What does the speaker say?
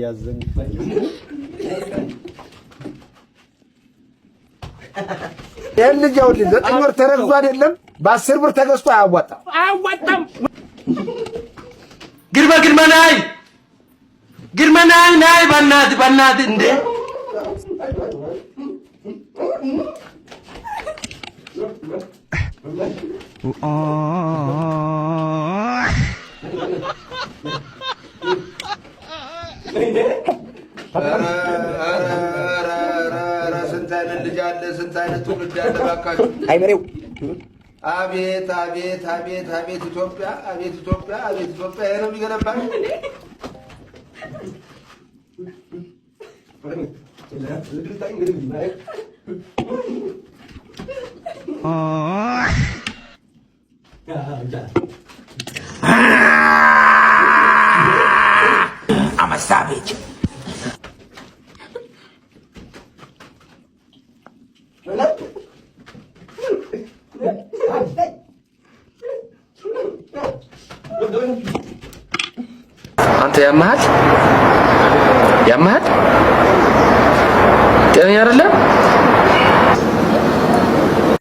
ያዘን የልጅ ያው 9 ወር ተረግዞ አይደለም በ10 ብር ተገዝቶ አያዋጣም። ግርማ ናይ በእናት እንዴ ስንት አይነት ልጅ አለ፣ ስንት አይነት ትውልድ አለ ባካችሁ። አይመሬው አቤት ኢትዮጵያ፣ አቤት ኢትዮጵያ ይሄ ነው የሚገነባል። I'm a savage. አንተ ያመሃል ጤነኛ አይደለም።